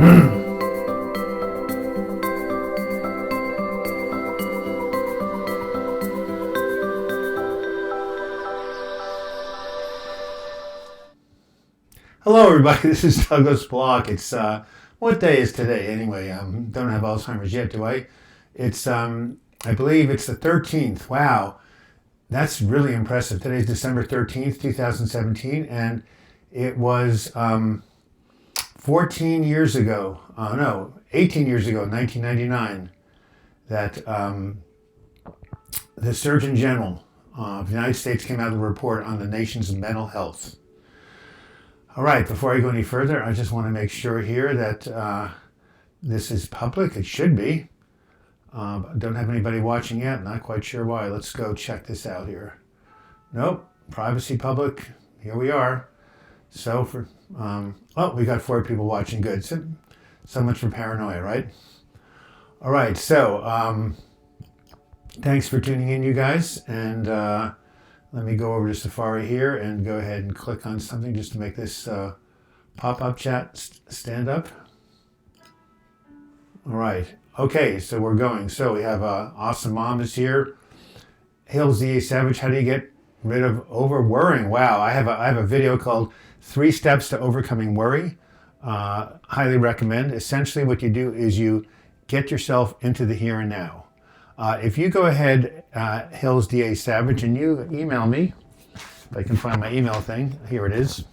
Hello, everybody. This is Douglas Block. It's what day is today? Anyway, don't have Alzheimer's yet, do I? It's I believe it's the 13th. Wow, that's really impressive. Today's December 13th, 2017, and it was 14 years ago. No, 18 years ago, 1999, that the Surgeon General of the United States came out with a report on the nation's mental health. All right, before I go any further, I just want to make sure here that this is public. It should be. Don't have anybody watching yet. Not quite sure why. Let's go check this out here. Nope, privacy public. Here we are. So for, we got 4 people watching. Good. So much for paranoia, right? All right, so thanks for tuning in, you guys. And let me go over to Safari here and go ahead and click on something just to make this pop-up chat stand up. All right. Okay, so we're going. So we have Awesome Mom is here. Hills D.A. Savage, how do you get rid of over-worrying? Wow, I have a video called 3 Steps to Overcoming Worry. Highly recommend. Essentially what you do is you get yourself into the here and now. If you go ahead, Hills D.A. Savage, and you email me, if I can find my email thing, here it is.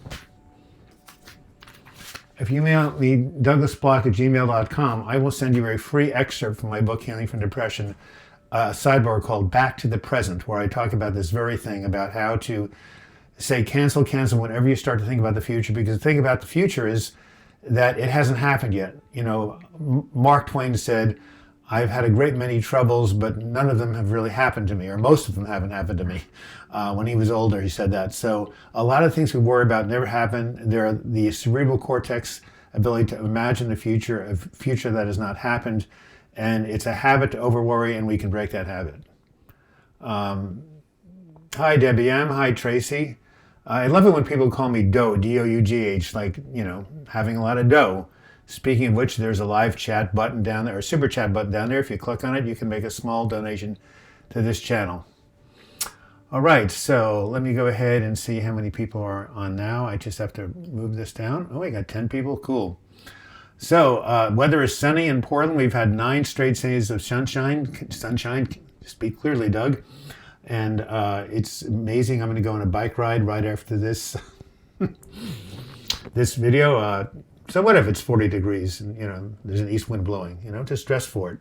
If you email me, douglasblock@gmail.com, I will send you a free excerpt from my book, Healing from Depression, a sidebar called Back to the Present, where I talk about this very thing, about how to say cancel whenever you start to think about the future, because the thing about the future is that it hasn't happened yet. You know, Mark Twain said, I've had a great many troubles, but none of them have really happened to me, or most of them haven't happened to me. When he was older, he said that. So a lot of things we worry about never happen. They're the cerebral cortex ability to imagine a future that has not happened. And it's a habit to overworry, and we can break that habit. Hi, Debbie M. Hi, Tracy. I love it when people call me Dough, D-O-U-G-H, like, you know, having a lot of dough. Speaking of which, there's a live chat button down there, or super chat button down there. If you click on it, you can make a small donation to this channel. All right, so let me go ahead and see how many people are on now. I just have to move this down. Oh, we got 10 people. Cool. So weather is sunny in Portland. We've had 9 straight days of sunshine. Speak clearly, Doug. And it's amazing. I'm going to go on a bike ride right after this this video. So what if it's 40 degrees and, you know, there's an east wind blowing, you know, just dress for it.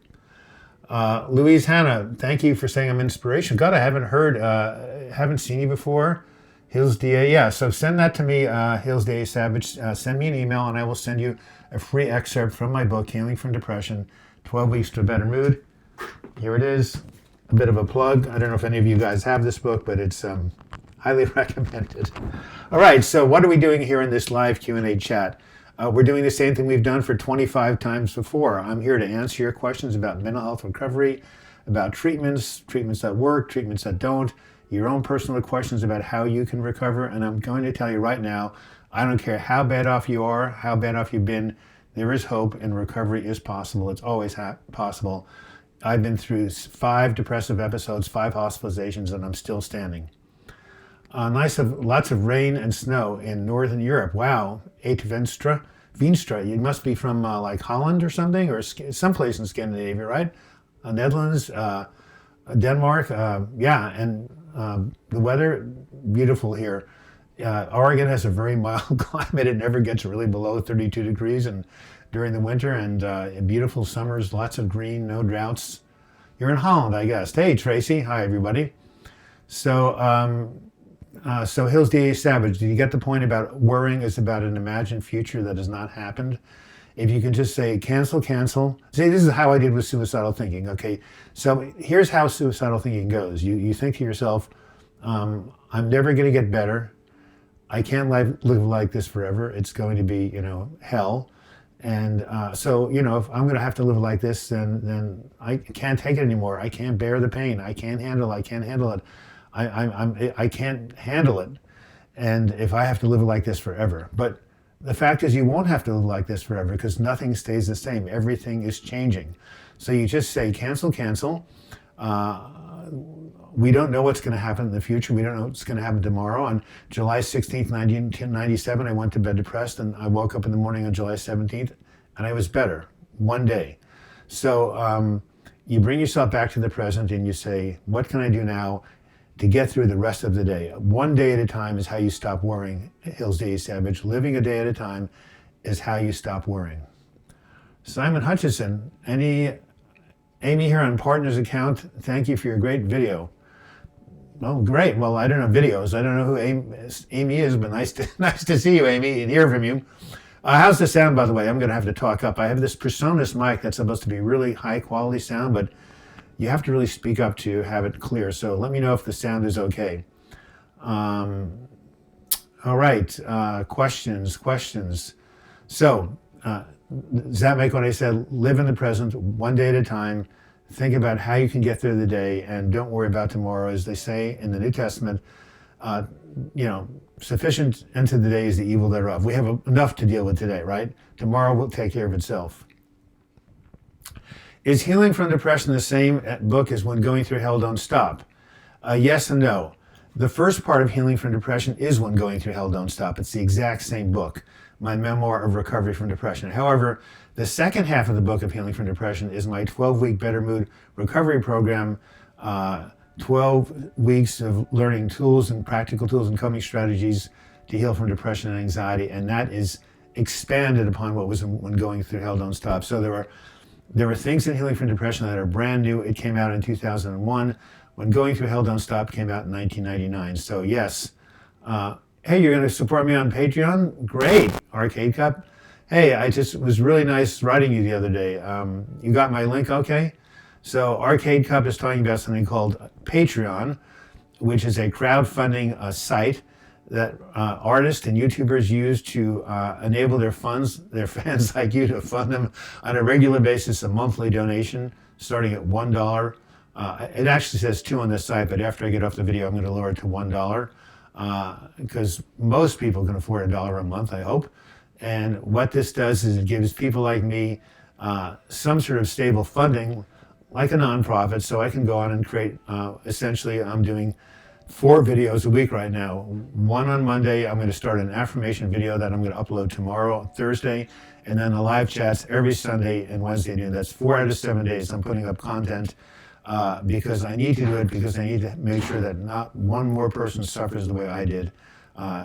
Louise Hannah, thank you for saying I'm inspiration. God, I haven't seen you before. Hills D.A. Yeah, so send that to me, Hills D.A. Savage. Send me an email and I will send you a free excerpt from my book, Healing from Depression, 12 Weeks to a Better Mood. Here it is. A bit of a plug. I don't know if any of you guys have this book, but it's highly recommended. All right, so what are we doing here in this live Q&A chat? We're doing the same thing we've done for 25 times before. I'm here to answer your questions about mental health recovery, about treatments that work, treatments that don't, your own personal questions about how you can recover. And I'm going to tell you right now, I don't care how bad off you are, how bad off you've been, there is hope and recovery is possible. It's always possible. I've been through 5 depressive episodes, 5 hospitalizations, and I'm still standing. Lots of rain and snow in Northern Europe. Wow, 8 Venstra. You must be from like Holland or something, or someplace in Scandinavia, right? Netherlands, Denmark. Yeah, and the weather, beautiful here. Oregon has a very mild climate. It never gets really below 32 degrees and during the winter, and beautiful summers, lots of green, no droughts. You're in Holland, I guess. Hey, Tracy. Hi, everybody. So Hills D.A. Savage, did you get the point about worrying is about an imagined future that has not happened? If you can just say cancel. See, this is how I did with suicidal thinking. Okay, so here's how suicidal thinking goes. You think to yourself, I'm never going to get better. I can't live like this forever. It's going to be, you know, hell. And so, you know, if I'm going to have to live like this, then I can't take it anymore. I can't bear the pain. I can't handle it. I can't handle it. And if I have to live like this forever. But The fact is you won't have to live like this forever because nothing stays the same. Everything is changing. So you just say cancel, cancel. We don't know what's going to happen in the future. We don't know what's going to happen tomorrow. On July 16th, 1997, I went to bed depressed, and I woke up in the morning on July 17th, and I was better one day. So you bring yourself back to the present, and you say, what can I do now to get through the rest of the day? One day at a time is how you stop worrying. Hills D. Savage. Living a day at a time is how you stop worrying. Simon Hutchison, Amy here on Partners account, thank you for your great video. Oh, great. Well, I don't know videos. I don't know who Amy is, but nice to see you, Amy, and hear from you. How's the sound, by the way? I'm going to have to talk up. I have this PreSonus mic that's supposed to be really high quality sound, but you have to really speak up to have it clear. So let me know if the sound is okay. All right. Questions. So does that make what I said? Live in the present, one day at a time. Think about how you can get through the day, and don't worry about tomorrow. As they say in the New Testament, sufficient unto the day is the evil thereof. We have enough to deal with today, right? Tomorrow will take care of itself. Is Healing from Depression the same book as When Going Through Hell Don't Stop? Yes and no. The first part of Healing from Depression is When Going Through Hell Don't Stop. It's the exact same book, my memoir of recovery from depression. However, the second half of the book of Healing from Depression is my 12-week Better Mood recovery program, 12 weeks of learning tools and practical tools and coping strategies to heal from depression and anxiety, and that is expanded upon what was When Going Through Hell Don't Stop. So there were things in Healing from Depression that are brand new. It came out in 2001. When Going Through Hell Don't Stop came out in 1999. So yes. Hey, you're going to support me on Patreon? Great. Arcade Cup. Hey, it was really nice writing you the other day. You got my link okay? So Arcade Cup is talking about something called Patreon, which is a crowdfunding site that artists and YouTubers use to enable their fans like you to fund them on a regular basis, a monthly donation starting at $1. It actually says $2 on this site, but after I get off the video, I'm going to lower it to $1 because most people can afford $1 a month, I hope. And what this does is it gives people like me some sort of stable funding, like a nonprofit, so I can go on and create, essentially, I'm doing 4 videos a week right now. One on Monday, I'm going to start an affirmation video that I'm going to upload tomorrow, Thursday, and then the live chats every Sunday and Wednesday. And that's 4 out of 7 days I'm putting up content because I need to do it, because I need to make sure that not one more person suffers the way I did,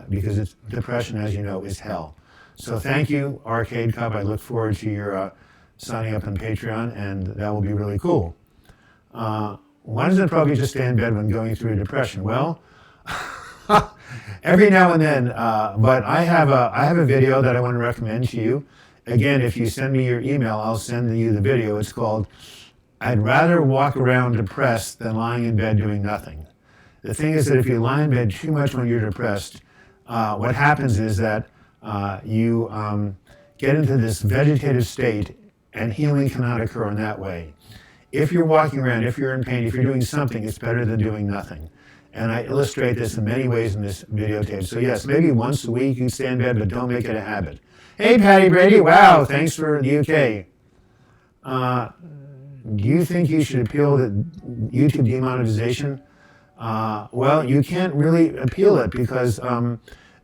because depression, as you know, is hell. So thank you, Arcade Cup. I look forward to your signing up on Patreon, and that will be really cool. Why doesn't it probably just stay in bed when going through depression? Well, every now and then, but I have a video that I want to recommend to you. Again, if you send me your email, I'll send you the video. It's called, I'd rather walk around depressed than lying in bed doing nothing. The thing is that if you lie in bed too much when you're depressed, what happens is that you get into this vegetative state, and healing cannot occur in that way. If you're walking around, if you're in pain, if you're doing something, it's better than doing nothing. And I illustrate this in many ways in this videotape. So yes, maybe once a week you stay in bed, but don't make it a habit. Hey, Patty Brady, wow, thanks for the UK. Do you think you should appeal the YouTube demonetization? Well, you can't really appeal it because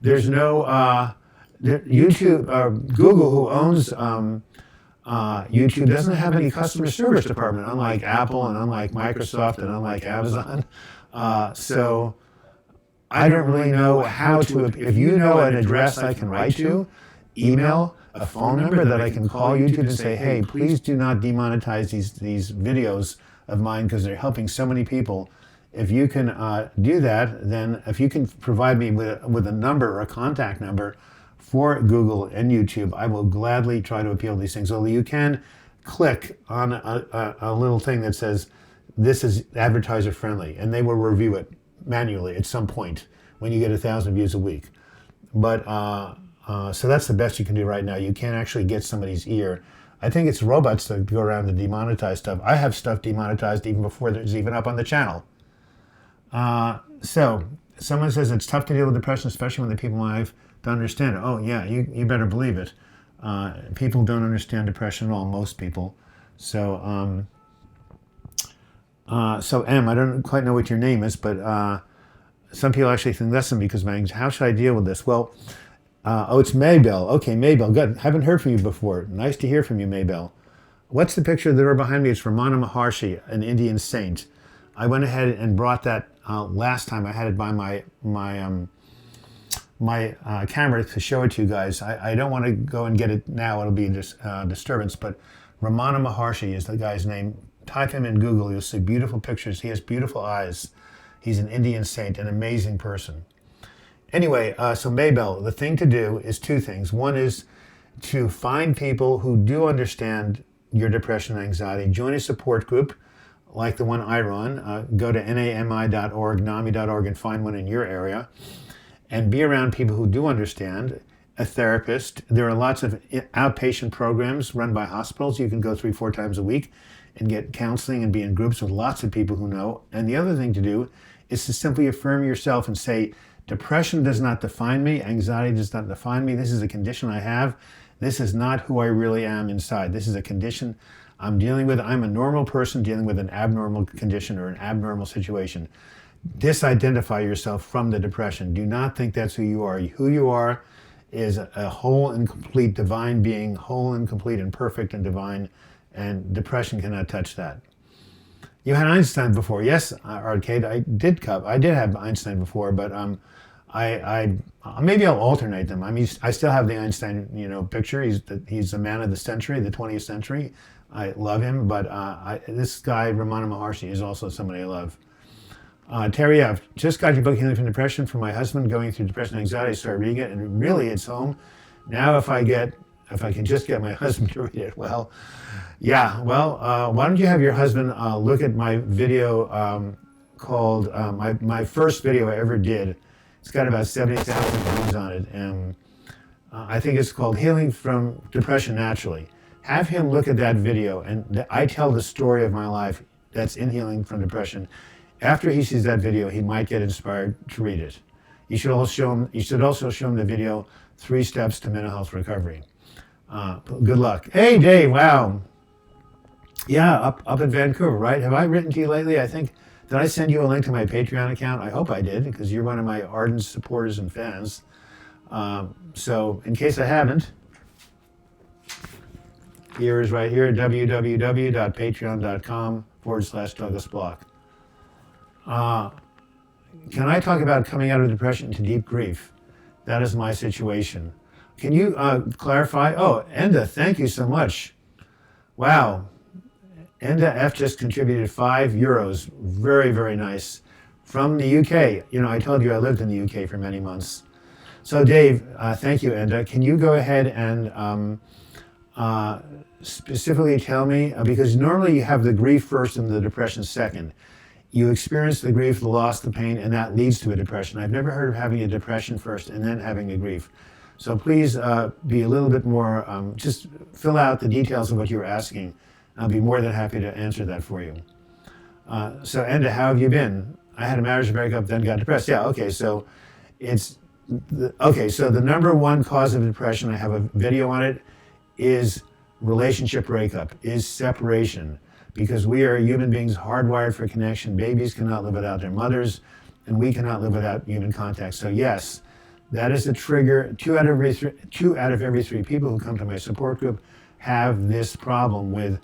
there's no YouTube, Google, who owns YouTube, doesn't have any customer service department, unlike Apple and unlike Microsoft and unlike Amazon. So I don't really know how to, if you know an address I can write to, email, a phone number that I can call YouTube and say, hey, please do not demonetize these videos of mine because they're helping so many people. If you can do that, then if you can provide me with a number or a contact number for Google and YouTube, I will gladly try to appeal these things. Although you can click on a little thing that says, this is advertiser friendly, and they will review it manually at some point when you get 1,000 views a week. But so that's the best you can do right now. You can't actually get somebody's ear. I think it's robots that go around and demonetize stuff. I have stuff demonetized even before it's even up on the channel. So Someone says it's tough to deal with depression, especially when the people in my life don't understand it. Oh, yeah, you better believe it. People don't understand depression at all, most people. So, so M, I don't quite know what your name is, but some people actually think less than me because how should I deal with this? Well, oh, it's Maybell. Okay, Maybell, good. Haven't heard from you before. Nice to hear from you, Maybell. What's the picture there behind me? It's Ramana Maharshi, an Indian saint. I went ahead and brought that last time. I had it by my camera to show it to you guys. I don't want to go and get it now. It'll be a disturbance. But Ramana Maharshi is the guy's name. Type him in Google. You'll see beautiful pictures. He has beautiful eyes. He's an Indian saint, an amazing person. Anyway, so Maybell, the thing to do is two things. One is to find people who do understand your depression and anxiety. Join a support group like the one I run. Go to nami.org, nami.org, and find one in your area. And be around people who do understand. A therapist. There are lots of outpatient programs run by hospitals. You can go 3-4 times a week and get counseling and be in groups with lots of people who know. And the other thing to do is to simply affirm yourself and say, depression does not define me. Anxiety does not define me. This is a condition I have. This is not who I really am inside. This is a condition I'm dealing with. I'm a normal person dealing with an abnormal condition or an abnormal situation. Disidentify yourself from the depression. Do not think that's who you are. Who you are is a whole and complete divine being, whole and complete and perfect and divine, and depression cannot touch that. You had Einstein before. Yes, Arcade, I did have Einstein before, but I maybe I'll alternate them. I mean, I still have the Einstein, picture. He's the man of the century, the 20th century. I love him, but this guy, Ramana Maharshi, is also somebody I love. Terry F., just got your book, Healing from Depression, from my husband going through depression and anxiety. I started reading it, and really it's home. Now if I can just get my husband to read it, well, yeah, well, why don't you have your husband look at my video called, my first video I ever did. It's got about 70,000 views on it, and I think it's called Healing from Depression Naturally. Have him look at that video, and I tell the story of my life that's in Healing from Depression. After he sees that video, he might get inspired to read it. You should also show him the video, 3 Steps to Mental Health Recovery. Good luck. Hey, Dave, wow. Yeah, up in Vancouver, right? Have I written to you lately? Did I send you a link to my Patreon account? I hope I did, because you're one of my ardent supporters and fans. So in case I haven't, here is right here, www.patreon.com/Douglas Block. Can I talk about coming out of depression into deep grief? That is my situation. Can you clarify? Oh, Enda, thank you so much. Wow. Enda F just contributed €5. Very, very nice. From the UK. I told you I lived in the UK for many months. So Dave, thank you, Enda. Can you go ahead and specifically tell me, because normally you have the grief first and the depression second. You experience the grief, the loss, the pain, and that leads to a depression. I've never heard of having a depression first and then having a grief. So please be a little bit more, just fill out the details of what you're asking. I'll be more than happy to answer that for you. So Enda, how have you been? I had a marriage breakup, then got depressed. Yeah, okay, so so the number one cause of depression, I have a video on it, is relationship breakup, is separation. Because we are human beings hardwired for connection. Babies cannot live without their mothers, and we cannot live without human contact. So yes, that is a trigger. 2 out of every 3 people who come to my support group have this problem with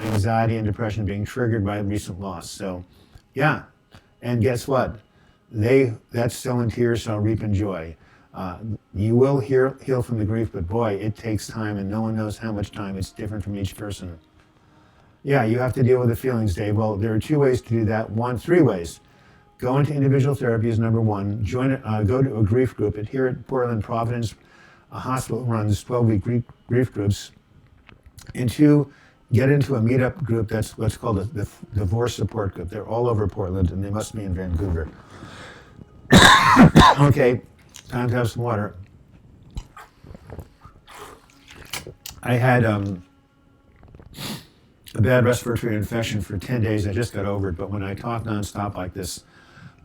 anxiety and depression being triggered by recent loss. So yeah, and guess what? That sow in tears shall reap in joy. You will heal from the grief, but boy, it takes time, and no one knows how much time. It's different from each person. Yeah, you have to deal with the feelings, Dave. Well, there are 2 ways to do that. 3 ways. Go into individual therapy is number 1. Go to a grief group. Here at Portland Providence, a hospital runs 12-week grief groups. And 2, get into a meetup group. That's what's called the divorce support group. They're all over Portland, and they must be in Vancouver. Okay, time to have some water. I had a bad respiratory infection for 10 days. I just got over it, but when I talk nonstop like this,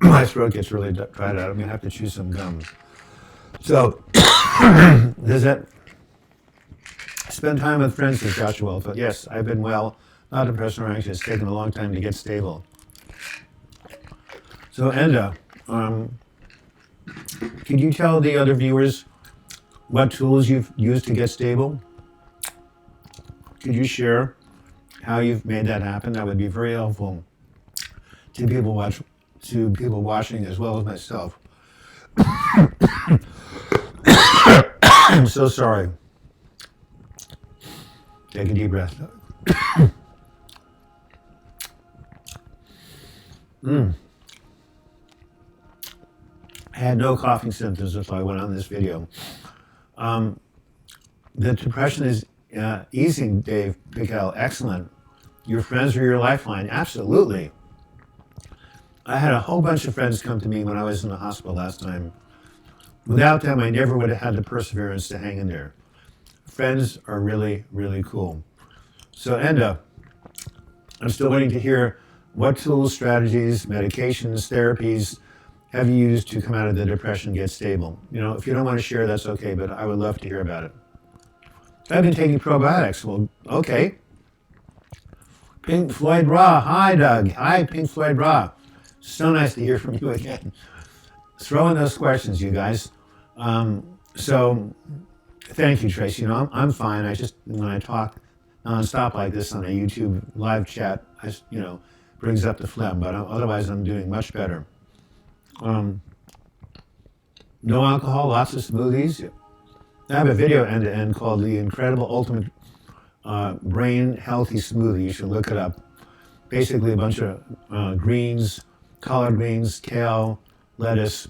my throat gets really dried out. I'm going to have to chew some gum. So, does that spend time with friends has got you well? But yes, I've been well, not depressed or anxious. It's taken a long time to get stable. So, Enda, could you tell the other viewers what tools you've used to get stable? Could you share how you've made that happen? That would be very helpful to people watching as well as myself. I'm so sorry. Take a deep breath. I had no coughing symptoms until I went on this video. The depression is easing, Dave Pickell. Excellent. Your friends are your lifeline. Absolutely. I had a whole bunch of friends come to me when I was in the hospital last time. Without them, I never would have had the perseverance to hang in there. Friends are really, really cool. So, Enda, I'm still waiting to hear what tools, strategies, medications, therapies have you used to come out of the depression, get stable? You know, if you don't want to share, that's okay, but I would love to hear about it. I've been taking probiotics. Well, okay. Pink Floyd Raw. Hi, Doug. Hi, Pink Floyd Raw. So nice to hear from you again. Throw in those questions, you guys. So, thank you, Trace. You know, I'm fine. I just, when I talk nonstop like this on a YouTube live chat, brings up the phlegm, but otherwise I'm doing much better. No alcohol, lots of smoothies. I have a video end-to-end called The Incredible Ultimate Brain Healthy Smoothie. You should look it up. Basically a bunch of greens, collard greens, kale, lettuce,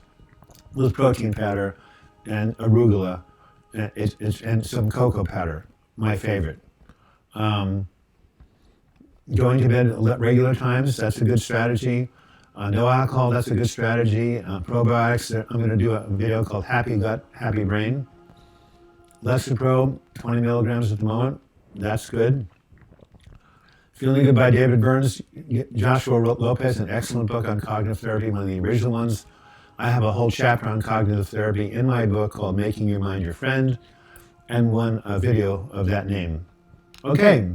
with protein powder, and arugula, and some cocoa powder, my favorite. Going to bed at regular times, that's a good strategy. No alcohol, that's a good strategy. Probiotics, I'm going to do a video called Happy Gut, Happy Brain. Lexapro, 20 milligrams at the moment, that's good. Feeling Good by David Burns. Joshua Lopez, an excellent book on cognitive therapy, one of the original ones. I have a whole chapter on cognitive therapy in my book called Making Your Mind Your Friend, and a video of that name. Okay,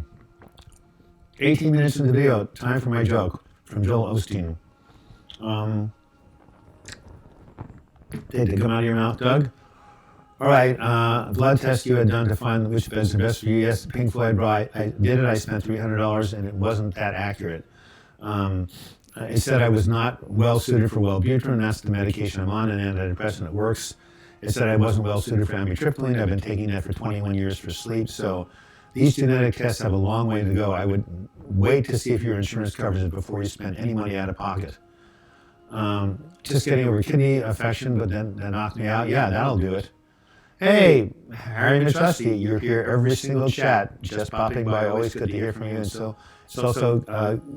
18 minutes in the video, time for my joke from Joel Osteen. Did it come out of your mouth, Doug? All right, blood test you had done to find which bed's the best for you. Yes, Pink Floyd Raw. I did it. I spent $300, and it wasn't that accurate. It said I was not well suited for Wellbutrin. That's the medication I'm on, an antidepressant. It works. It said I wasn't well suited for amitriptyline. I've been taking that for 21 years for sleep. So these genetic tests have a long way to go. I would wait to see if your insurance covers it before you spend any money out of pocket. Just getting over kidney affection, but then knocked me out. Yeah, that'll do it. Hey, Harry Mitrusty, you're here every single chat, just popping by. Always good to hear from you. And so it's also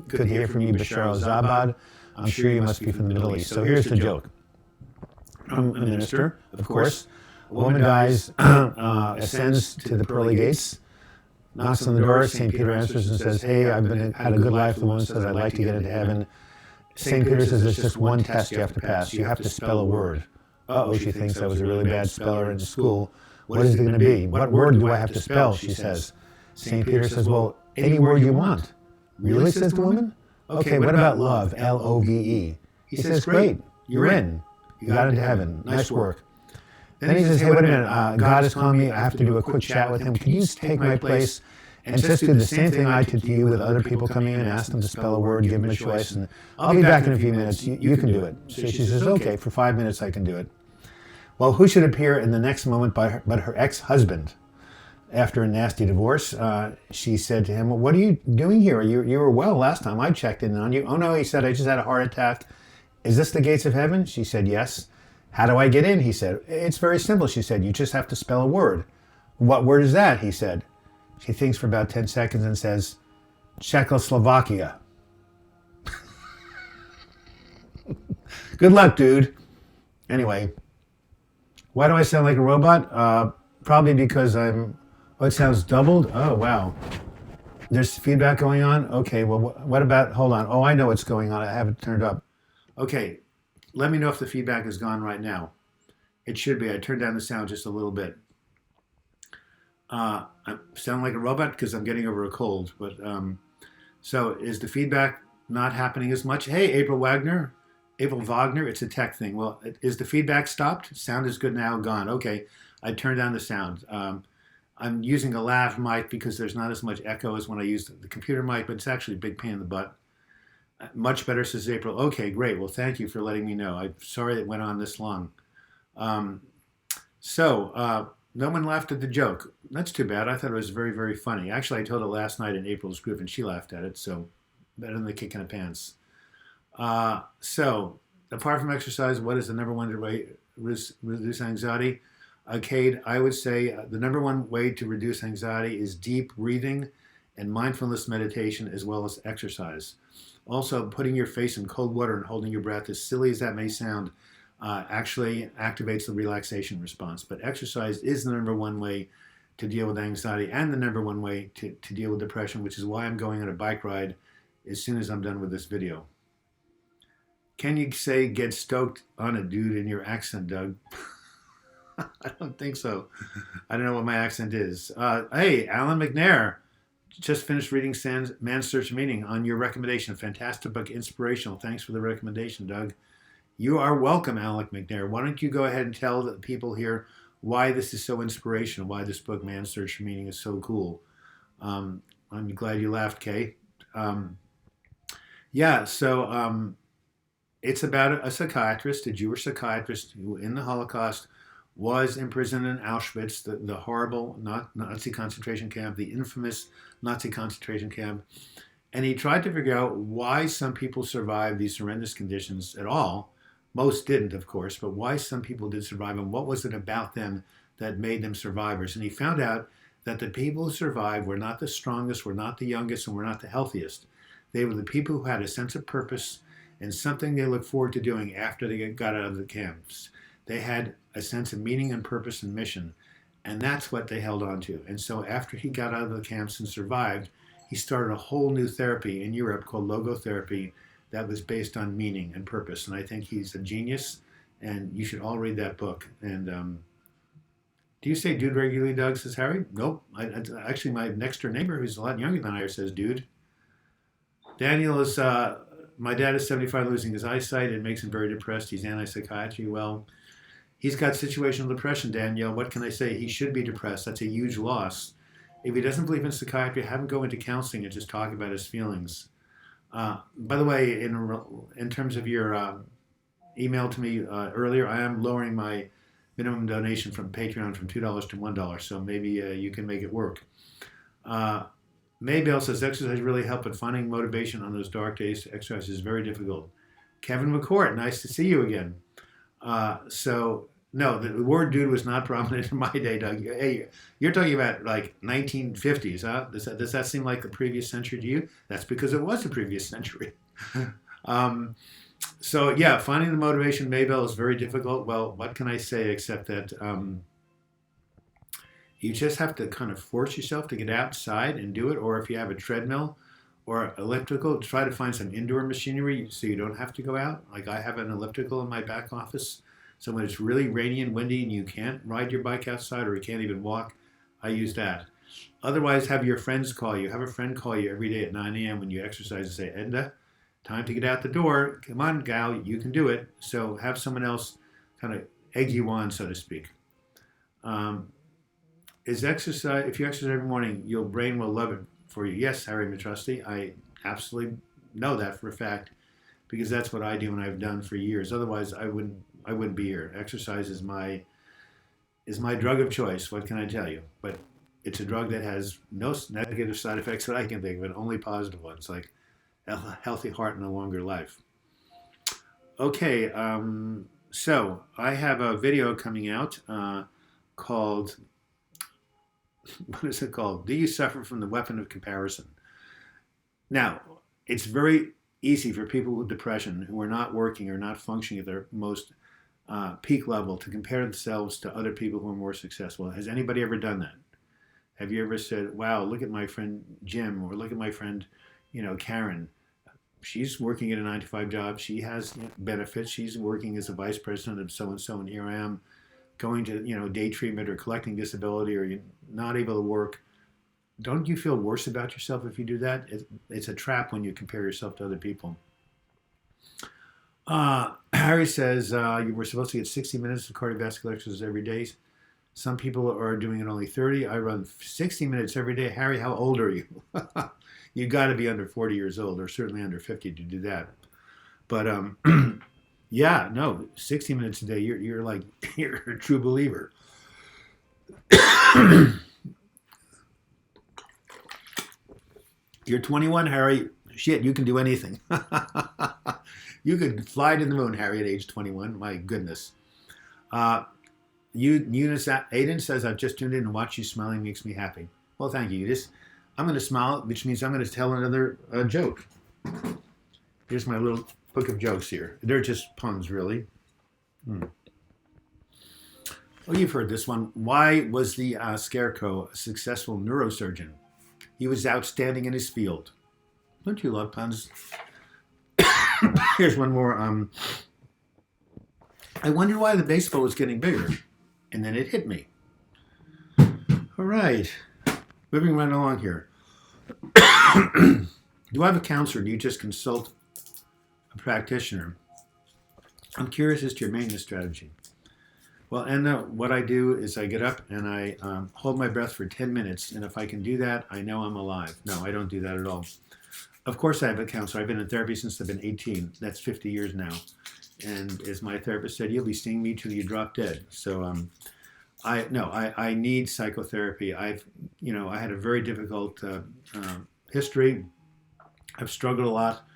good to hear from you, Bashar al-Zabad. I'm sure you must be from the Middle East. So here's the joke. I'm a minister, of course. A woman dies, ascends to the pearly gates, knocks on the door. St. Peter answers and says, hey, I've had a good life. The woman says, I'd like to get into heaven. St. Peter says, there's just one test you have to pass. You have to spell a word. Uh-oh, she thinks I was a really bad speller in school. What is it going to be? What word do I have to spell, she says. St. Peter says, well, any word you want. Really, says the woman? Okay, what about love, L-O-V-E? He says, great, you're in. You got into heaven. Nice work. Then he says, hey, wait a minute, God is calling me. I have to do a quick chat with him. Can you take my place and just do the same thing I did to you with other people coming in, ask them to spell a word, give them a choice, and I'll be back in a few minutes. You can do it. So she says, okay, for 5 minutes I can do it. Well, who should appear in the next moment but her ex-husband? After a nasty divorce, she said to him, well, what are you doing here? You were well last time I checked in on you. Oh no, he said, I just had a heart attack. Is this the gates of heaven? She said, yes. How do I get in? He said, it's very simple. She said, you just have to spell a word. What word is that? He said. She thinks for about 10 seconds and says, Czechoslovakia. Good luck, dude. Anyway, why do I sound like a robot? Probably because it sounds doubled. Oh, wow. There's feedback going on? Okay, well, what about, hold on. Oh, I know what's going on. I have it turned up. Okay, let me know if the feedback is gone right now. It should be. I turned down the sound just a little bit. I sound like a robot because I'm getting over a cold. But so is the feedback not happening as much? Hey, April Wagner. It's a tech thing. Well, is the feedback stopped? Sound is good now, gone. Okay, I turned down the sound. I'm using a lav mic because there's not as much echo as when I use the computer mic, but it's actually a big pain in the butt. Much better, says April. Okay, great. Well, thank you for letting me know. I'm sorry it went on this long. No one laughed at the joke. That's too bad. I thought it was very, very funny. Actually, I told it last night in April's group, and she laughed at it, so better than the kick in the pants. So, apart from exercise, what is the number one way to reduce anxiety? Cade, I would say the number one way to reduce anxiety is deep breathing and mindfulness meditation, as well as exercise. Also, putting your face in cold water and holding your breath, as silly as that may sound, actually activates the relaxation response. But exercise is the number one way to deal with anxiety and the number one way to deal with depression, which is why I'm going on a bike ride as soon as I'm done with this video. Can you say get stoked on a dude in your accent, Doug? I don't think so. I don't know what my accent is. Hey, Alan McNair, just finished reading Man's Search Meaning on your recommendation. Fantastic book, inspirational. Thanks for the recommendation, Doug. You are welcome, Alec McNair. Why don't you go ahead and tell the people here why this is so inspirational, why this book, Man's Search Meaning, is so cool. I'm glad you laughed, Kay. It's about a psychiatrist, a Jewish psychiatrist who in the Holocaust was imprisoned in Auschwitz, the horrible Nazi concentration camp, the infamous Nazi concentration camp. And he tried to figure out why some people survived these horrendous conditions at all. Most didn't, of course, but why some people did survive and what was it about them that made them survivors. And he found out that the people who survived were not the strongest, were not the youngest, and were not the healthiest. They were the people who had a sense of purpose and something they looked forward to doing after they got out of the camps. They had a sense of meaning and purpose and mission, and that's what they held on to. And so after he got out of the camps and survived, he started a whole new therapy in Europe called logotherapy that was based on meaning and purpose. And I think he's a genius, and you should all read that book. And do you say dude regularly, Doug, says Harry? Nope. Actually, my next door neighbor, who's a lot younger than I, says dude. Daniel is... my dad is 75, losing his eyesight. It makes him very depressed. He's anti-psychiatry. Well, he's got situational depression, Danielle. What can I say? He should be depressed. That's a huge loss. If he doesn't believe in psychiatry, have him go into counseling and just talk about his feelings. By the way, in terms of your email to me earlier, I am lowering my minimum donation from Patreon from $2 to $1, so maybe you can make it work. Maybell says, exercise really helped, but finding motivation on those dark days to exercise is very difficult. Kevin McCourt, nice to see you again. No, the word dude was not prominent in my day, Doug. Hey, you're talking about like 1950s, huh? Does that seem like the previous century to you? That's because it was the previous century. Finding the motivation, Maybell, is very difficult. Well, what can I say except that you just have to kind of force yourself to get outside and do it. Or if you have a treadmill or elliptical, try to find some indoor machinery so you don't have to go out. Like I have an elliptical in my back office. So when it's really rainy and windy and you can't ride your bike outside or you can't even walk, I use that. Otherwise, have your friends call you. Have a friend call you every day at 9 a.m. when you exercise and say, Edna, time to get out the door. Come on, gal, you can do it. So have someone else kind of egg you on, so to speak. Is exercise, if you exercise every morning, your brain will love it for you. Yes, Harry Mitrusty, I absolutely know that for a fact because that's what I do and I've done for years. Otherwise, I wouldn't be here. Exercise is my drug of choice. What can I tell you? But it's a drug that has no negative side effects that I can think of, and only positive ones, like a healthy heart and a longer life. Okay, so I have a video coming out called, what is it called? Do you suffer from the weapon of comparison? Now, it's very easy for people with depression who are not working or not functioning at their most peak level to compare themselves to other people who are more successful. Has anybody ever done that? Have you ever said, wow, look at my friend Jim, or look at my friend, Karen. she's working at a 9 to 5 job. She has benefits. She's working as a vice president of so and so, and here I am going to day treatment or collecting disability, or you're not able to work. Don't you feel worse about yourself if you do that? It's a trap when you compare yourself to other people. Harry says you were supposed to get 60 minutes of cardiovascular exercise every day. Some people are doing it only 30. I run 60 minutes every day. Harry, how old are you? You got to be under 40 years old, or certainly under 50 to do that. But yeah, no, 60 minutes a day. You're like you're a true believer. You're 21, Harry. Shit, you can do anything. You could fly to the moon, Harry, at age 21. My goodness. Eunice Aiden says, I've just tuned in and watch you smiling makes me happy. Well, thank you. I'm going to smile, which means I'm going to tell another joke. Here's my little book of jokes here. They're just puns, really. Oh, you've heard this one. Why was the Scarecrow a successful neurosurgeon? He was outstanding in his field. Don't you love puns? Here's one more. I wondered why the baseball was getting bigger, and then it hit me. All right. Moving right along here. Do I have a counselor? Do you just consult a practitioner? I'm curious as to your maintenance strategy. Well, and what I do is I get up and I hold my breath for 10 minutes, and if I can do that, I know I'm alive. No, I don't do that at all. Of course I have a counselor. I've been in therapy since I've been 18. That's 50 years now. And as my therapist said, you'll be seeing me till you drop dead. So I need psychotherapy. I had a very difficult history. I've struggled a lot.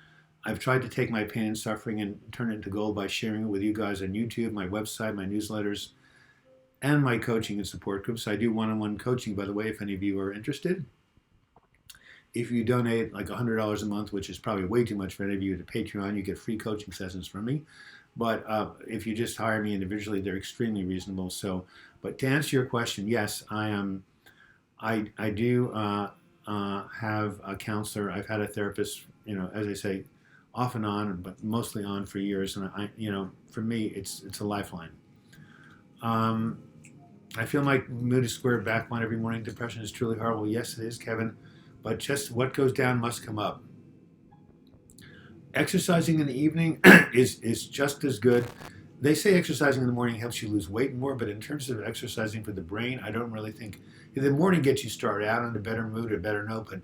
I've tried to take my pain and suffering and turn it into gold by sharing it with you guys on YouTube, my website, my newsletters, and my coaching and support groups. I do one-on-one coaching, by the way, if any of you are interested. If you donate like $100 a month, which is probably way too much for any of you, to Patreon, you get free coaching sessions from me. But if you just hire me individually, they're extremely reasonable. So, but to answer your question, yes, I am. I do have a counselor. I've had a therapist, as I say, off and on, but mostly on for years. And for me, it's a lifeline. I feel my mood is squared back on every morning. Depression is truly horrible. Yes, it is, Kevin. But just what goes down must come up. Exercising in the evening is just as good. They say exercising in the morning helps you lose weight more, but in terms of exercising for the brain, I don't really think the morning gets you started out in a better mood, a better note. But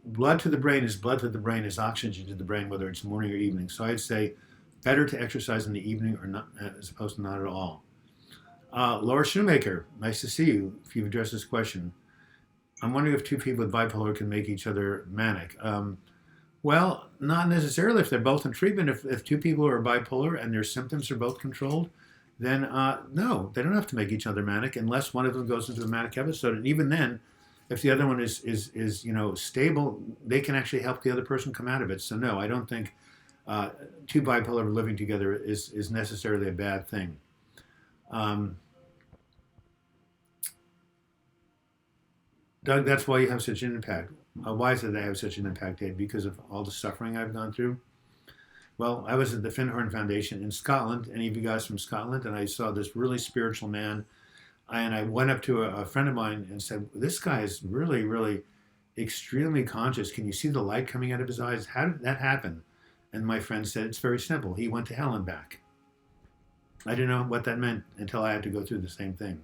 blood to the brain is blood to the brain is oxygen to the brain, whether it's morning or evening. So I'd say better to exercise in the evening or not, as opposed to not at all. Laura Shoemaker, nice to see you. If you've addressed this question. I'm wondering if two people with bipolar can make each other manic. Well, not necessarily if they're both in treatment. If two people are bipolar and their symptoms are both controlled, then no, they don't have to make each other manic unless one of them goes into a manic episode. And even then, if the other one is stable, they can actually help the other person come out of it. So no, I don't think two bipolar living together is necessarily a bad thing. Doug, that's why you have such an impact. Why is it that I have such an impact, Dave? Because of all the suffering I've gone through? Well, I was at the Finhorn Foundation in Scotland, any of you guys from Scotland, and I saw this really spiritual man. And I went up to a friend of mine and said, this guy is really, really extremely conscious. Can you see the light coming out of his eyes? How did that happen? And my friend said, it's very simple. He went to hell and back. I didn't know what that meant until I had to go through the same thing.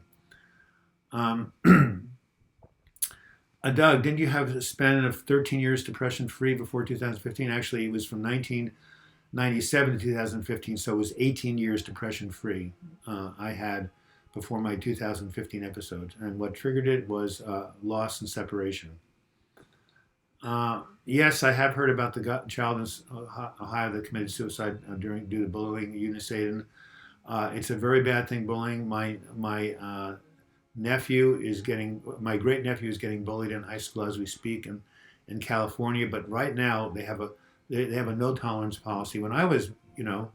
Doug, didn't you have a span of 13 years depression-free before 2015? Actually, it was from 1997 to 2015, so it was 18 years depression-free I had before my 2015 episode. And what triggered it was loss and separation. Yes, I have heard about the child in Ohio that committed suicide due to bullying, Eunice Aiden. It's a very bad thing, bullying. My great nephew is getting bullied in high school as we speak in California. But right now they have a no tolerance policy. When I was young,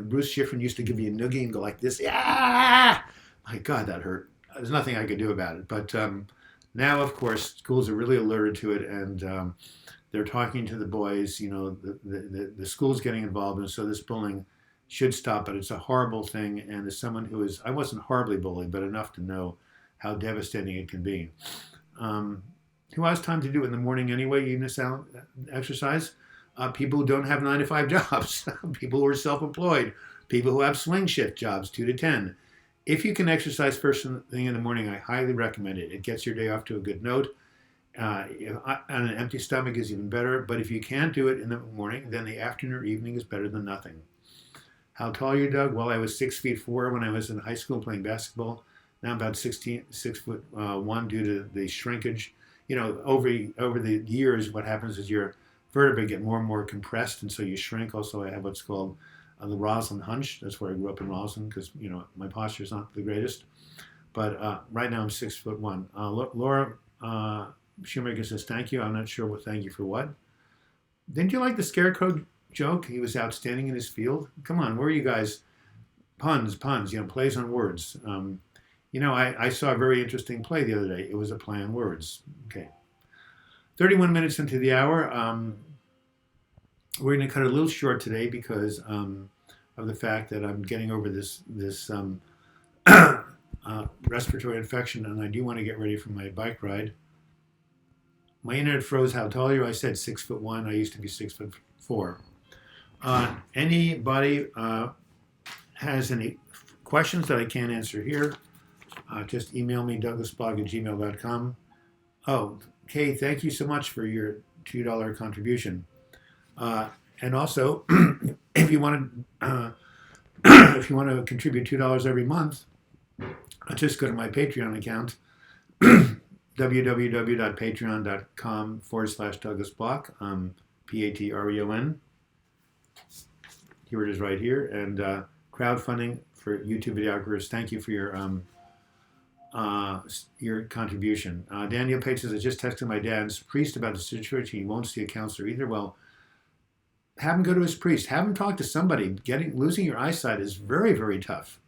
Bruce Schifrin used to give me a noogie and go like this. Yeah, my God, that hurt. There's nothing I could do about it. But now, of course, schools are really alerted to it, and They're talking to the boys. The school's getting involved, and so this bullying should stop. But it's a horrible thing. And as someone I wasn't horribly bullied, but enough to know how devastating it can be. Who has time to do it in the morning anyway? Exercise. People who don't have 9 to 5 jobs, people who are self-employed, people who have swing shift jobs, 2 to 10. If you can exercise first thing in the morning, I highly recommend it. It gets your day off to a good note. On an empty stomach is even better. But if you can't do it in the morning, then the afternoon or evening is better than nothing. How tall are you, Doug? Well, I was 6'4" when I was in high school playing basketball. Now I'm about 6'1" due to the shrinkage. Over the years, what happens is your vertebrae get more and more compressed, and so you shrink. Also, I have what's called the Roslin hunch. That's where I grew up in Roslin because my posture is not the greatest. But right now I'm 6'1". Laura Shoemaker says thank you. I'm not sure what thank you for what. Didn't you like the scarecrow joke? He was outstanding in his field. Come on, where are you guys? Puns. Plays on words. I saw a very interesting play the other day. It was a play on words. Okay. 31 minutes into the hour. We're going to cut it a little short today because of the fact that I'm getting over this respiratory infection, and I do want to get ready for my bike ride. My internet froze. How tall are you? I said 6'1". I used to be 6'4". Anybody has any questions that I can't answer here? Just email me, douglasblog@gmail.com. Oh, Kay, thank you so much for your $2 contribution. And also, if you want to contribute $2 every month, just go to my Patreon account, www.patreon.com/DouglasBlock, Patreon. Here it is right here. And crowdfunding for YouTube videographers. Thank you for your contribution. Daniel Page says, I just texted my dad's priest about the situation. He won't see a counselor either. Well, have him go to his priest. Have him talk to somebody. Losing your eyesight is very, very tough.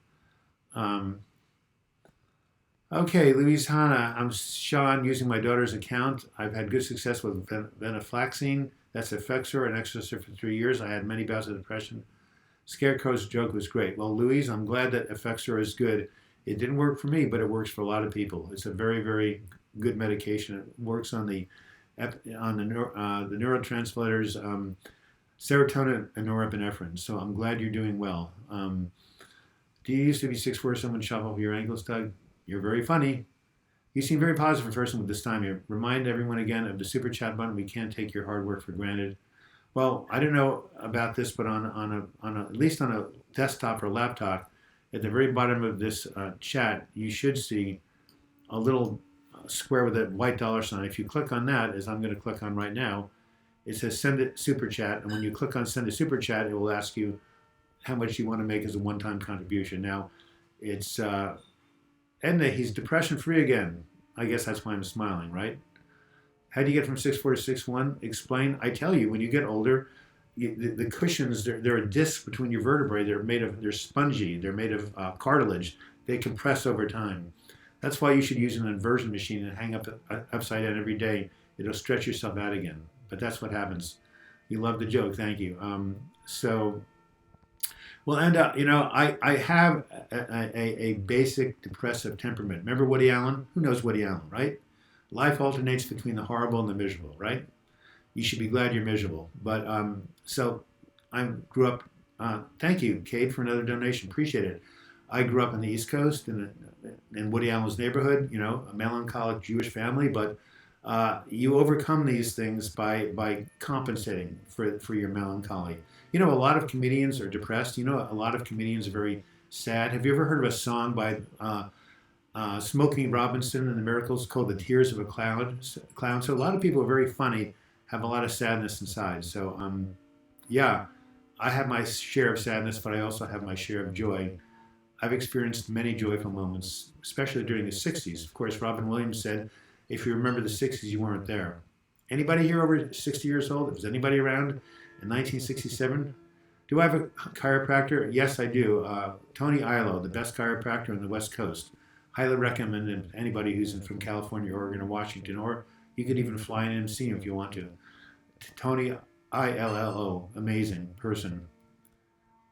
Okay, Louise Hanna. I'm Sean using my daughter's account. I've had good success with venlafaxine. That's Effexor and Exocet for 3 years. I had many bouts of depression. Scarecrow's joke was great. Well, Louise, I'm glad that Effexor is good. It didn't work for me, but it works for a lot of people. It's a very, very good medication. It works on the neurotransmitters, serotonin and norepinephrine. So I'm glad you're doing well. Do you used to be 6'4", someone shove off your ankles, Doug? You're very funny. You seem very positive person with this time. You remind everyone again of the super chat button. We can't take your hard work for granted. Well, I don't know about this, but at least on a desktop or laptop, at the very bottom of this chat, you should see a little square with a white $sign. If you click on that, as I'm going to click on right now, it says send a super chat. And when you click on send a super chat, it will ask you how much you want to make as a one-time contribution. Now, it's Edna, he's depression-free again. I guess that's why I'm smiling, right? How do you get from 6'4" to 6'1"? Explain. I tell you, when you get older, the cushions, they're a disc between your vertebrae. They're spongy. They're made of cartilage. They compress over time. That's why you should use an inversion machine and hang upside down every day. It'll stretch yourself out again. But that's what happens. You love the joke. Thank you. We'll end up, I have a basic depressive temperament. Remember Woody Allen? Who knows Woody Allen, right? Life alternates between the horrible and the miserable, right? You should be glad you're miserable. But so I grew up, thank you, Kate, for another donation. Appreciate it. I grew up on the East Coast in Woody Allen's neighborhood, a melancholic Jewish family, but you overcome these things by compensating for your melancholy. A lot of comedians are depressed. A lot of comedians are very sad. Have you ever heard of a song by Smokey Robinson and the Miracles called The Tears of a Clown? So a lot of people are very funny, have a lot of sadness inside. So, yeah, I have my share of sadness, but I also have my share of joy. I've experienced many joyful moments, especially during the 60s. Of course, Robin Williams said, if you remember the 60s, you weren't there. Anybody here over 60 years old? If there's anybody around in 1967? Do I have a chiropractor? Yes, I do. Tony Ilo, the best chiropractor on the West Coast. Highly recommend it to anybody who's from California, Oregon, or Washington, or you could even fly in and see him if you want to. Tony ILLO, amazing person.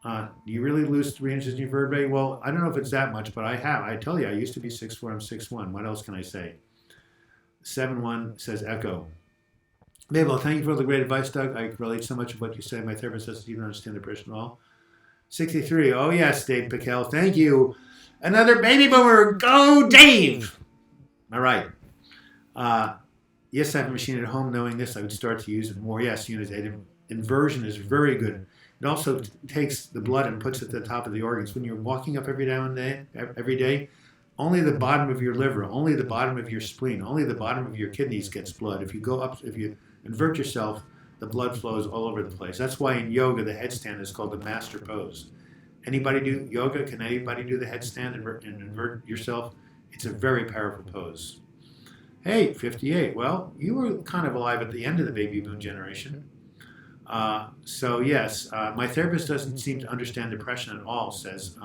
Do you really lose 3 inches in your vertebrae? Well, I don't know if it's that much, but I have. I tell you, I used to be 6'4", I'm 6'1". What else can I say? 7'1" says Echo. Mabel, thank you for all the great advice, Doug. I relate so much of what you say. My therapist doesn't even understand depression at all. 63. Oh, yes, Dave Piquel. Thank you. Another baby boomer. Go, Dave. All right. Yes, I have a machine at home. Knowing this, I would start to use it more. Yes, unitative inversion is very good. It also takes the blood and puts it at the top of the organs. When you're walking up every day, only the bottom of your liver, only the bottom of your spleen, only the bottom of your kidneys gets blood. If you go up, if you invert yourself, the blood flows all over the place. That's why in yoga, the headstand is called the master pose. Anybody do yoga? Can anybody do the headstand and invert yourself? It's a very powerful pose. Hey, 58. Well, you were kind of alive at the end of the baby boom generation. So yes, my therapist doesn't seem to understand depression at all, says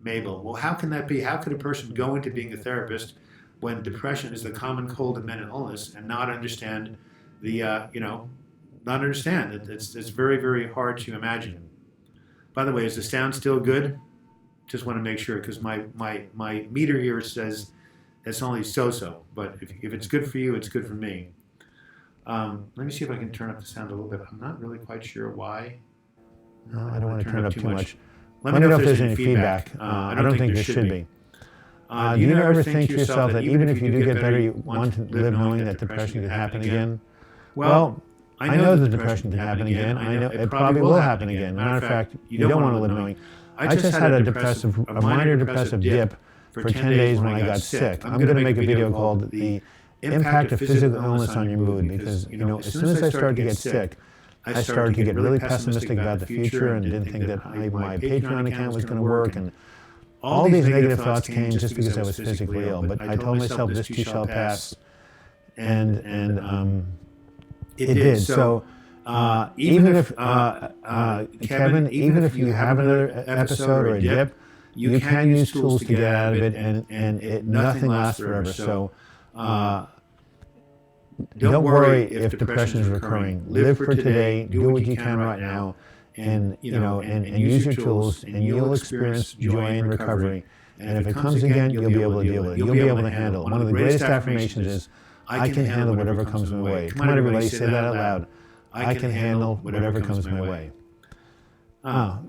Mabel. Well, how can that be? How could a person go into being a therapist when depression is the common cold and mental illness and not understand the, not understand? It's very, very hard to imagine. By the way, is the sound still good? Just want to make sure, because my meter here says it's only so-so. But if it's good for you, it's good for me. Let me see if I can turn up the sound a little bit. I'm not really quite sure why. No, I don't want to turn it up too much. Let me know if there's any feedback. I don't think there should be. Do you ever think to yourself that even if you do get better, you want to live knowing that depression could happen again? Well, I know that depression can happen again. I know it probably will happen again. Matter of fact, you don't want to live knowing. I just had a minor depressive dip for 10 days when I got sick. I'm going to make a video called The Impact of Physical Illness on Your Mood, because, as soon as I started to get sick, I started to get really pessimistic about the future and didn't think that my Patreon account was going to work, and all these negative thoughts came just because I was physically ill. But I told myself this too shall pass, and it did. So even if Kevin, even if you have another episode or a dip, you can use tools to get out of it, and nothing lasts forever. So don't worry if depression is recurring. Live for today. Do what you can right now, and use your tools, and you'll experience joy and recovery. And if it comes again, you'll be able to deal with it. You'll be able to handle it. One of the greatest affirmations is, I can handle whatever comes my way. Come on, everybody, say that out loud. I can handle whatever comes my way.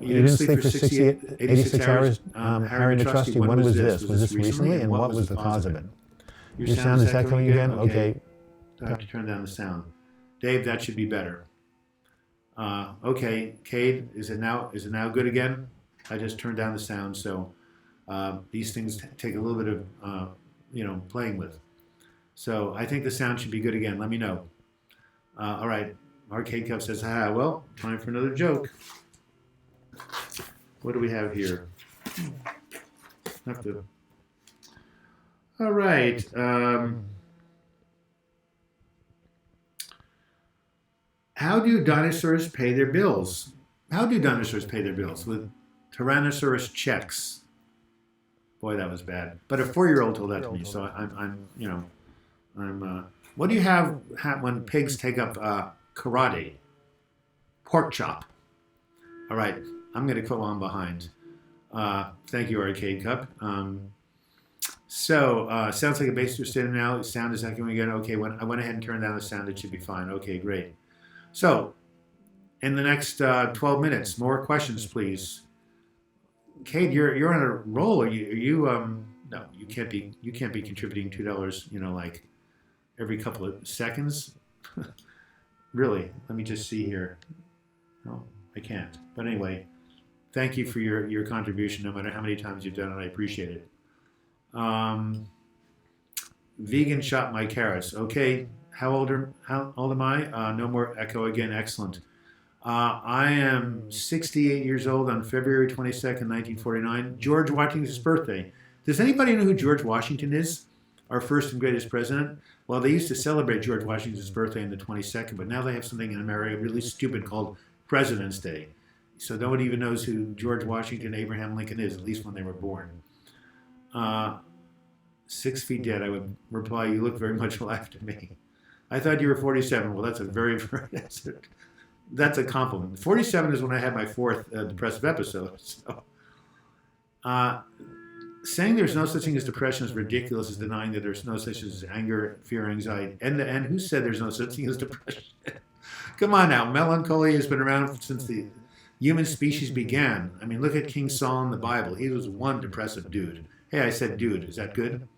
You didn't sleep for 86 hours, Harry and the Trusty. When was this? Was this recently? And what was the cause of it? Your sound is echoing again? Okay. I have to turn down the sound. Dave, that should be better. Okay, Cade, is it now good again? I just turned down the sound, so these things take a little bit of playing with. So I think the sound should be good again. Let me know. All right. Arcade Cup says, well, time for another joke. What do we have here? All right. How do dinosaurs pay their bills? With Tyrannosaurus checks. Boy, that was bad. But a 4-year-old told that to me, so what do you have when pigs take up karate? Pork chop. All right, I'm going to go on behind. Thank you, Arcade Cup. Sounds like a bass you're standing now. Sound is echoing again. Okay, when I went ahead and turned down the sound, it should be fine. Okay, great. So, in the next 12 minutes, more questions, please. Cade, you're on a roll. Are you no, you can't be contributing $2, like every couple of seconds. Really? Let me just see here. No, I can't. But anyway, thank you for your contribution. No matter how many times you've done it, I appreciate it. Vegan shot my carrots. Okay, how old am I? No more echo again. Excellent. I am 68 years old on February 22nd, 1949. George Washington's birthday. Does anybody know who George Washington is? Our first and greatest president? Well, they used to celebrate George Washington's birthday on the 22nd, but now they have something in America really stupid called President's Day. So nobody even knows who George Washington Abraham Lincoln is, at least when they were born. 6 feet dead, I would reply, you look very much alive to me. I thought you were 47. Well, that's a very, that's a compliment. 47 is when I had my fourth depressive episode. So, uh, saying there's no such thing as depression is ridiculous is denying that there's no such thing as anger, fear, anxiety. And who said there's no such thing as depression? Come on now. Melancholy has been around since the human species began. I mean, look at King Saul in the Bible. He was one depressive dude. Hey, I said dude. Is that good?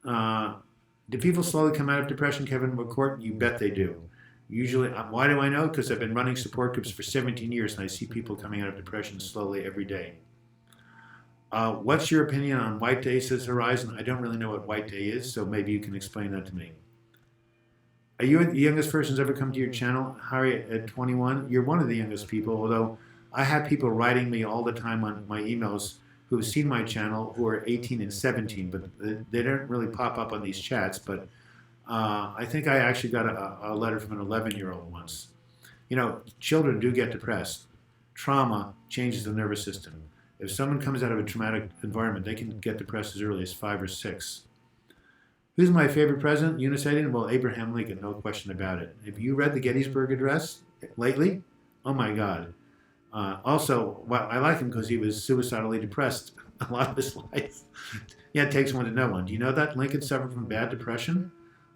Do people slowly come out of depression, Kevin McCourt? You bet they do. Usually, why do I know? Because I've been running support groups for 17 years, and I see people coming out of depression slowly every day. What's your opinion on White Day, says Horizon? I don't really know what White Day is, so maybe you can explain that to me. Are you the youngest person who's ever come to your channel, Harry, at 21? You're one of the youngest people, although I have people writing me all the time on my emails who have seen my channel who are 18 and 17, but they don't really pop up on these chats. But I think I actually got a letter from an 11-year-old once. You know, children do get depressed. Trauma changes the nervous system. If someone comes out of a traumatic environment, they can get depressed as early as 5 or 6. Who's my favorite president? Unicydian? Well, Abraham Lincoln, no question about it. Have you read the Gettysburg Address lately? Oh my God. Also, well, I like him because he was suicidally depressed a lot of his life. Yeah, it takes one to know one. Do you know that Lincoln suffered from bad depression?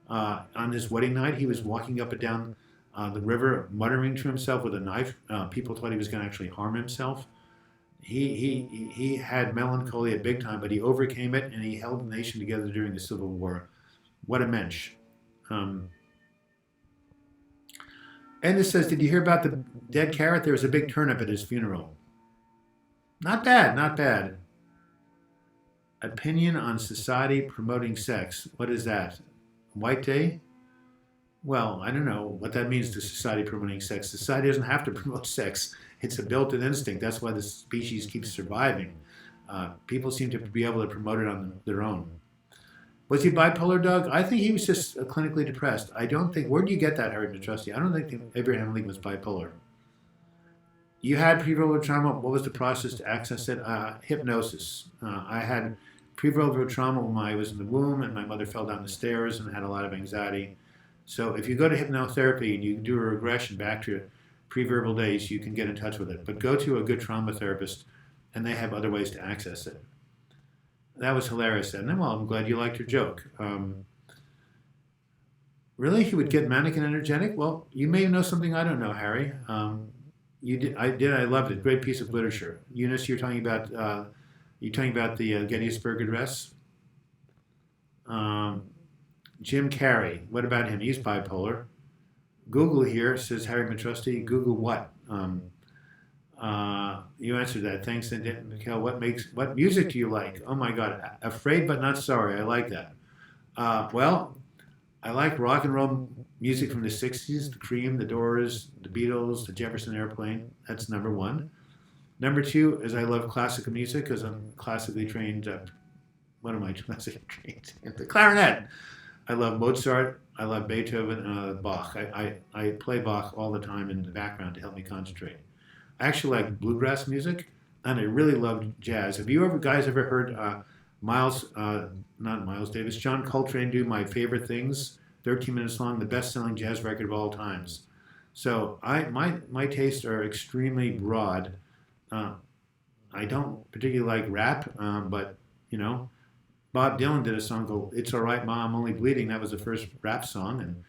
On his wedding night, he was walking up and down the river, muttering to himself with a knife. People thought he was going to actually harm himself. He had melancholy at big time, but he overcame it, and he held the nation together during the Civil War. What a mensch. And this says, did you hear about the dead carrot? There was a big turnip at his funeral. Not bad, not bad. Opinion on society promoting sex. What is that? White Day? Well, I don't know what that means to society promoting sex. Society doesn't have to promote sex. It's a built-in instinct. That's why the species keeps surviving. People seem to be able to promote it on their own. Was he bipolar, Doug? I think he was just clinically depressed. I don't think, where do you get that, Harry Mitrusty? I don't think Abraham Lincoln was bipolar. You had preverbal trauma. What was the process to access it? Hypnosis. I had preverbal trauma when I was in the womb, and my mother fell down the stairs and had a lot of anxiety. So if you go to hypnotherapy and you do a regression back to preverbal days, you can get in touch with it. But go to a good trauma therapist, and they have other ways to access it. That was hilarious. And then, well, I'm glad you liked your joke. Really? He would get manic and energetic? Well, you may know something I don't know, Harry. You did. I loved it. Great piece of literature. Eunice, you're talking about the Gettysburg Address. Jim Carrey. What about him? He's bipolar. Google here, says Harry Mitrusty. Google what? You answered that. Thanks, Mikhail. What music do you like? Oh my God, Afraid but Not Sorry. I like that. Well, I like rock and roll music from the 60s, the Cream, the Doors, the Beatles, the Jefferson Airplane. That's number one. Number two is I love classical music because I'm classically trained. What am I classically trained? The clarinet. I love Mozart. I love Beethoven and I love Bach. I play Bach all the time in the background to help me concentrate. I actually like bluegrass music, and I really love jazz. Have you guys ever heard not Miles Davis, John Coltrane do My Favorite Things, 13 minutes long, the best-selling jazz record of all times. So my tastes are extremely broad. I don't particularly like rap, but you know, Bob Dylan did a song called "It's All Right, Ma, I'm Only Bleeding." That was the first rap song,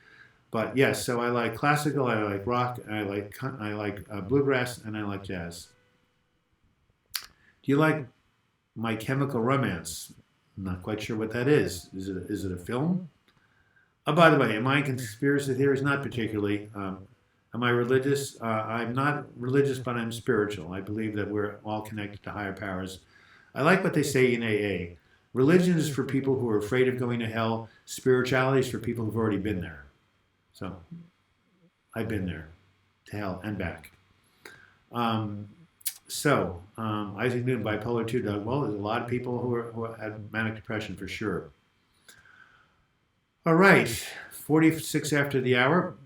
but yes, so I like classical, I like rock, I like bluegrass, and I like jazz. Do you like My Chemical Romance? I'm not quite sure what that is. Is it a film? Oh, by the way, am I a conspiracy theorist? Not particularly. Am I religious? I'm not religious, but I'm spiritual. I believe that we're all connected to higher powers. I like what they say in AA. Religion is for people who are afraid of going to hell. Spirituality is for people who've already been there. So, I've been there, to hell and back. Isaac Newton, bipolar too, Doug. Well, there's a lot of people who have manic depression for sure. All right, 46 after the hour.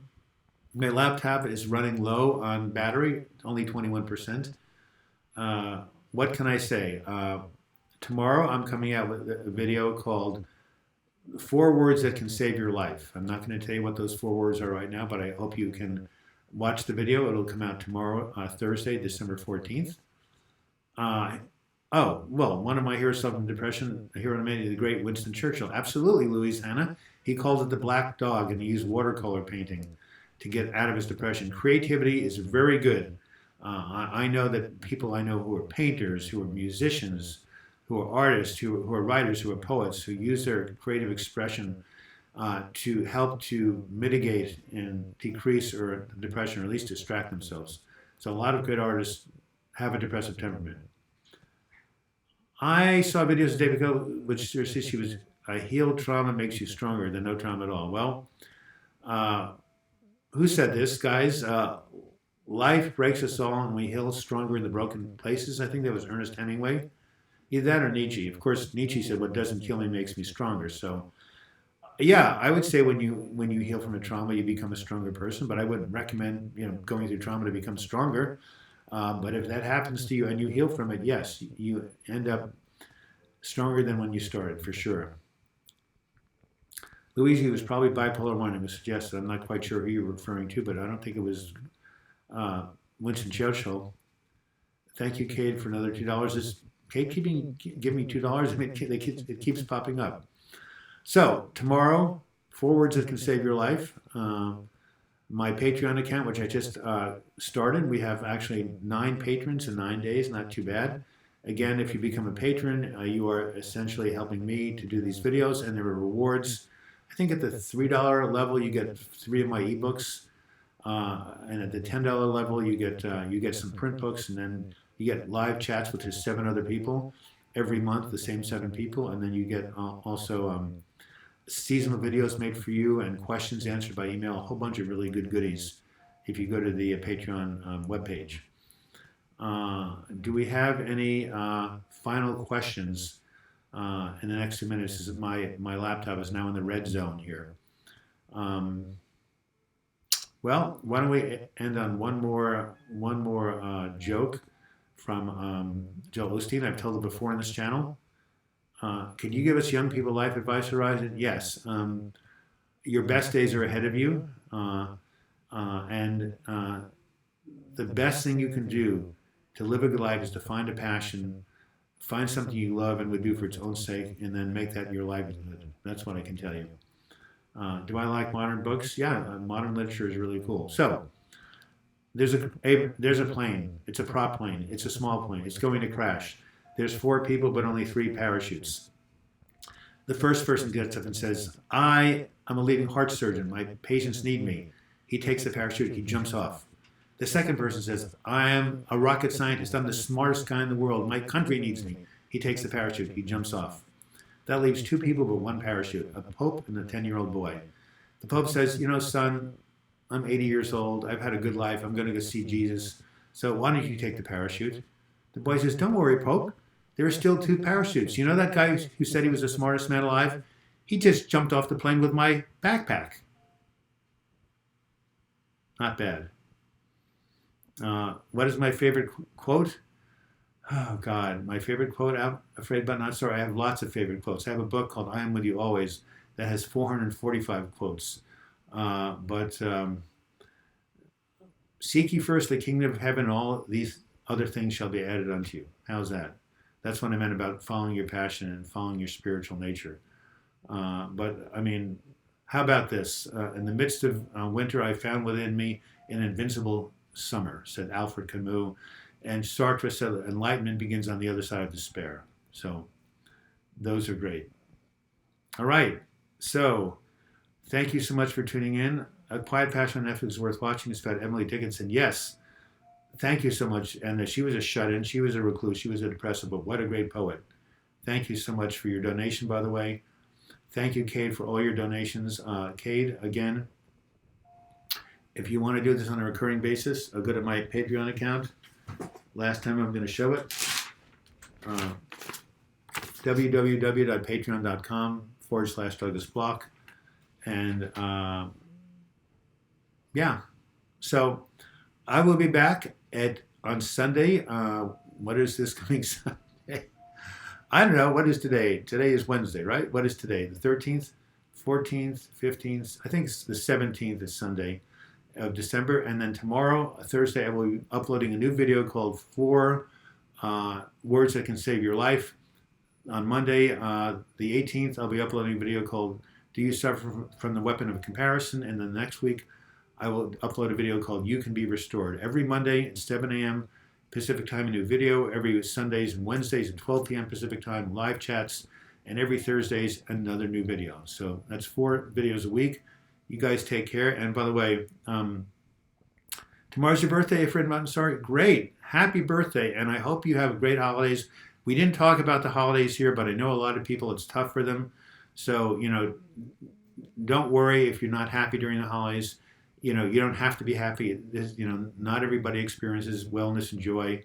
My laptop is running low on battery, only 21%. What can I say? Tomorrow I'm coming out with a video called 4 words that can save your life. I'm not going to tell you what those 4 words are right now, but I hope you can watch the video. It'll come out tomorrow, Thursday, December 14th. Well, one of my heroes suffering from depression, a hero to many, the great Winston Churchill. Absolutely, Louise Hannah. He called it the black dog, and he used watercolor painting to get out of his depression. Creativity is very good. I know that people I know who are painters, who are musicians, who are artists, who are writers, who are poets, who use their creative expression to help to mitigate and decrease or depression, or at least distract themselves. So a lot of good artists have a depressive temperament. I saw videos of David Go, which seriously she was, healed trauma makes you stronger than no trauma at all. Well, who said this, guys? Life breaks us all and we heal stronger in the broken places. I think that was Ernest Hemingway. Either that or Nietzsche. Of course, Nietzsche said, what doesn't kill me makes me stronger. So, yeah, I would say when you heal from a trauma, you become a stronger person. But I wouldn't recommend going through trauma to become stronger. But if that happens to you and you heal from it, yes, you end up stronger than when you started, for sure. Louise was probably bipolar 1. It was suggested. I'm not quite sure who you're referring to, but I don't think it was Winston Churchill. Thank you, Cade, for another $2. Is Cade give me $2? I mean, it keeps popping up. So tomorrow, 4 words that can save your life. My Patreon account, which I just started, we have actually 9 patrons in 9 days, not too bad. Again, if you become a patron, you are essentially helping me to do these videos, and there are rewards. I think at the $3 level, you get 3 of my ebooks, and at the $10 level, you get some print books, and then you get live chats with just 7 other people every month, the same 7 people, and then you get also seasonal videos made for you and questions answered by email, a whole bunch of really good goodies if you go to the Patreon webpage. Do we have any final questions in the next 2 minutes? Is my laptop is now in the red zone here. Well, why don't we end on one more joke from Joel Osteen. I've told it before on this channel. Could you give us young people life advice, Horizon? Yes. Your best days are ahead of you, and the best thing you can do to live a good life is to find a passion, find something you love and would do for its own sake, and then make that your livelihood. That's what I can tell you. Do I like modern books? Yeah, modern literature is really cool. So there's a plane. It's a prop plane. It's a small plane. It's going to crash. There's 4 people, but only 3 parachutes. The first person gets up and says, I am a leading heart surgeon. My patients need me. He takes the parachute. He jumps off. The second person says, I am a rocket scientist. I'm the smartest guy in the world. My country needs me. He takes the parachute. He jumps off. That leaves 2 people but 1 parachute, a pope and a 10-year-old boy. The pope says, son, I'm 80 years old. I've had a good life. I'm going to go see Jesus. So why don't you take the parachute? The boy says, don't worry, Pope. There are still 2 parachutes. You know that guy who said he was the smartest man alive? He just jumped off the plane with my backpack. Not bad. What is my favorite quote? Oh, God. My favorite quote, I'm afraid but not sorry. I have lots of favorite quotes. I have a book called I Am With You Always that has 445 quotes. Seek ye first the kingdom of heaven, all these other things shall be added unto you. How's that? That's what I meant about following your passion and following your spiritual nature. But, I mean, how about this? In the midst of winter, I found within me an invincible summer, said Alfred Camus. And Sartre said enlightenment begins on the other side of despair. So those are great. All right. So thank you so much for tuning in. A Quiet Passion on Netflix is worth watching. It's about Emily Dickinson. Yes. Thank you so much. And she was a shut-in. She was a recluse. She was a depressive, but what a great poet. Thank you so much for your donation, by the way. Thank you, Cade, for all your donations. Cade, again, if you want to do this on a recurring basis, go to my Patreon account. Last time I'm going to show it. www.patreon.com/DouglasBlock. And yeah, so I will be back on Sunday. What is this coming Sunday? I don't know. What is today? Today is Wednesday, right? What is today? The 13th, 14th, 15th. I think it's the 17th is Sunday of December. And then tomorrow, Thursday, I will be uploading a new video called Four Words That Can Save Your Life. On Monday, the 18th, I'll be uploading a video called Do You Suffer from the Weapon of Comparison? And then next week, I will upload a video called You Can Be Restored. Every Monday at 7 a.m. Pacific Time, a new video. Every Sundays and Wednesdays at 12 p.m. Pacific Time, live chats. And every Thursdays, another new video. So that's 4 videos a week. You guys take care. And by the way, tomorrow's your birthday, Fred Mountain. Sorry. Great. Happy birthday. And I hope you have great holidays. We didn't talk about the holidays here, but I know a lot of people, it's tough for them. So, don't worry if you're not happy during the holidays. You don't have to be happy. Not everybody experiences wellness and joy.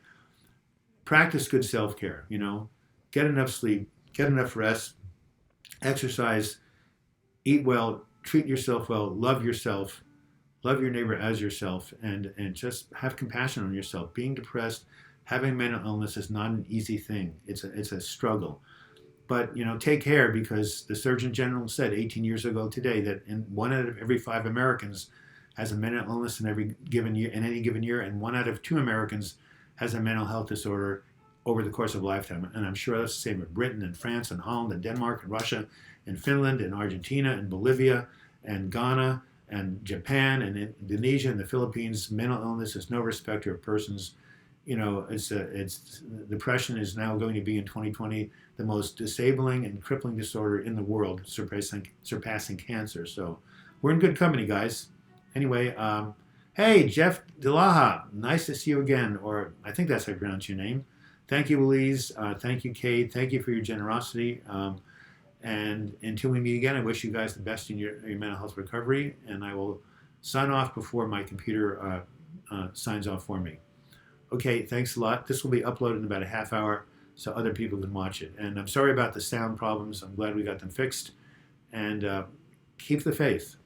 Practice good self-care, Get enough sleep, get enough rest, exercise, eat well, treat yourself well, love yourself, love your neighbor as yourself, and just have compassion on yourself. Being depressed, having mental illness is not an easy thing. It's a struggle. But, take care, because the Surgeon General said 18 years ago today that 1 out of every 5 Americans has a mental illness in any given year, and 1 out of 2 Americans has a mental health disorder over the course of a lifetime. And I'm sure that's the same in Britain and France and Holland and Denmark and Russia and Finland and Argentina and Bolivia and Ghana and Japan and Indonesia and the Philippines. Mental illness is no respecter of persons. Depression is now going to be in 2020 the most disabling and crippling disorder in the world, surpassing cancer. So we're in good company, guys. Anyway, hey, Jeff Delaha, nice to see you again, or I think that's how you pronounce your name. Thank you, Louise. Thank you, Kate. Thank you for your generosity. And until we meet again, I wish you guys the best in your mental health recovery, and I will sign off before my computer signs off for me. Okay, thanks a lot. This will be uploaded in about a half hour so other people can watch it. And I'm sorry about the sound problems. I'm glad we got them fixed. And keep the faith.